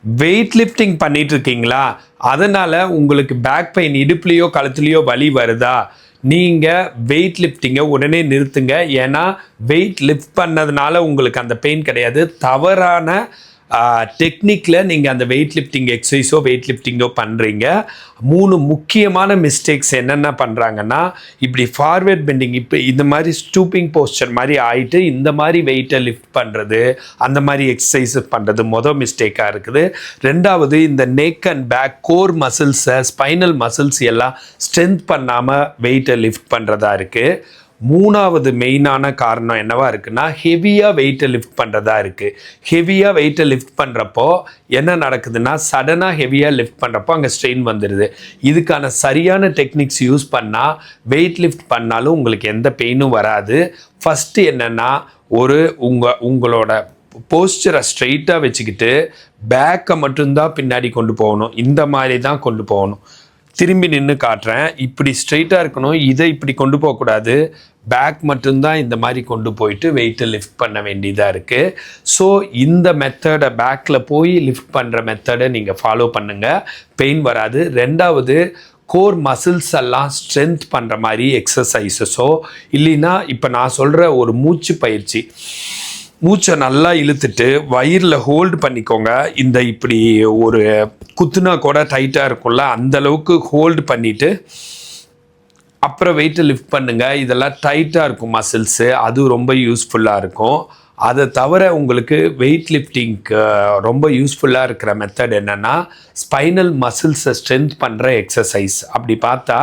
Weight lifting பண்ணிட்டு இருக்கீங்களா? அதனால உங்களுக்கு பேக் பெயின், இடுப்புலையோ கழுத்துலையோ வலி வருதா? நீங்கள் வெயிட் லிஃப்டிங்கை உடனே நிறுத்துங்க. ஏன்னா வெயிட் லிஃப்ட் பண்ணதுனால உங்களுக்கு அந்த பெயின் கிடையாது. தவறான டெக்னிக்கில் நீங்கள் அந்த வெயிட் லிஃப்டிங் எக்ஸசைஸோ வெயிட் லிஃப்டிங்கோ பண்ணுறீங்க. 3 முக்கியமான மிஸ்டேக்ஸ் என்னென்ன பண்ணுறாங்கன்னா, இப்படி ஃபார்வேர்ட் பெண்டிங், இப்போ இந்த மாதிரி ஸ்டூப்பிங் போஸ்டர் மாதிரி ஆகிட்டு இந்த மாதிரி வெயிட்டை லிஃப்ட் பண்ணுறது, அந்த மாதிரி எக்ஸசைஸ் பண்ணுறது மிஸ்டேக்காக இருக்குது. 2வது, இந்த நெக் அண்ட் பேக் கோர் மசில்ஸை, ஸ்பைனல் மசில்ஸ் எல்லாம் ஸ்ட்ரென்த் பண்ணாமல் வெயிட்டை லிஃப்ட் பண்ணுறதா இருக்குது. 3வது மெயினான காரணம் என்னவா இருக்குன்னா, ஹெவியாக வெயிட்டை லிஃப்ட் பண்ணுறதா இருக்குது. ஹெவியாக வெயிட்டை லிஃப்ட் பண்ணுறப்போ என்ன நடக்குதுன்னா, சடனாக ஹெவியாக லிஃப்ட் பண்ணுறப்போ அங்கே ஸ்ட்ரெயின் வந்துடுது. இதுக்கான சரியான டெக்னிக்ஸ் யூஸ் பண்ணால் வெயிட் லிஃப்ட் பண்ணாலும் உங்களுக்கு எந்த பெயினும் வராது. ஃபஸ்ட்டு என்னென்னா, உங்களோட போஸ்டரை ஸ்ட்ரெயிட்டாக வச்சுக்கிட்டு பேக்கை மட்டும்தான் பின்னாடி கொண்டு போகணும். இந்த மாதிரி தான் கொண்டு போகணும். திரும்பி நின்று காட்டுறேன். இப்படி ஸ்ட்ரெயிட்டாக இருக்கணும். இதை இப்படி கொண்டு போகக்கூடாது. பேக் மட்டும்தான் இந்த மாதிரி கொண்டு போயிட்டு வெயிட்டை லிஃப்ட் பண்ண வேண்டியதாக இருக்குது. ஸோ இந்த மெத்தடை, பேக்கில் போய் லிஃப்ட் பண்ணுற மெத்தடை நீங்கள் ஃபாலோ பண்ணுங்கள், பெயின் வராது. 2வது, கோர் மசில்ஸ் எல்லாம் ஸ்ட்ரென்த் பண்ணுற மாதிரி எக்ஸசைஸஸோ இல்லைன்னா இப்போ நான் சொல்கிற ஒரு மூச்சு பயிற்சி, மூச்சை நல்லா இழுத்துட்டு வயிறில் ஹோல்டு பண்ணிக்கோங்க. இந்த இப்படி ஒரு குத்துனா கூட டைட்டாக இருக்கும்ல, அந்தளவுக்கு ஹோல்டு பண்ணிவிட்டு அப்புறம் வெயிட்டை லிஃப்ட் பண்ணுங்கள். இதெல்லாம் டைட்டாக இருக்கும் மசில்ஸு, அது ரொம்ப யூஸ்ஃபுல்லாக இருக்கும். அதை தவிர உங்களுக்கு வெயிட் லிஃப்டிங்க்கு ரொம்ப யூஸ்ஃபுல்லாக இருக்கிற மெத்தட் என்னென்னா, ஸ்பைனல் மசில்ஸை ஸ்ட்ரென்த் பண்ணுற எக்ஸசைஸ். அப்படி பார்த்தா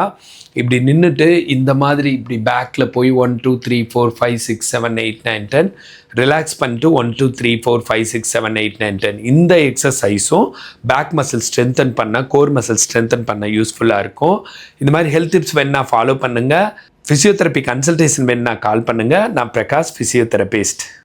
இப்படி நின்றுட்டு இந்த மாதிரி இப்படி பேக்கில் போய் 1 2 3 4 5 6 7 8 9 10 ரிலாக்ஸ் பண்ணிட்டு 1 2 3 4 5 6 7 8 9 10 இந்த எக்ஸசைஸும் பேக் மசில் ஸ்ட்ரென்தன் பண்ண, கோர் மசில் ஸ்ட்ரென்தன் பண்ண யூஸ்ஃபுல்லாக இருக்கும். இந்த மாதிரி ஹெல்த் டிப்ஸ் வேணுன்னா ஃபாலோ பண்ணுங்கள். ஃபிசியோதெரப்பி கன்சல்டேஷன் வேணுன்னா கால் பண்ணுங்கள். நான் பிரகாஷ், ஃபிசியோதெரபிஸ்ட்.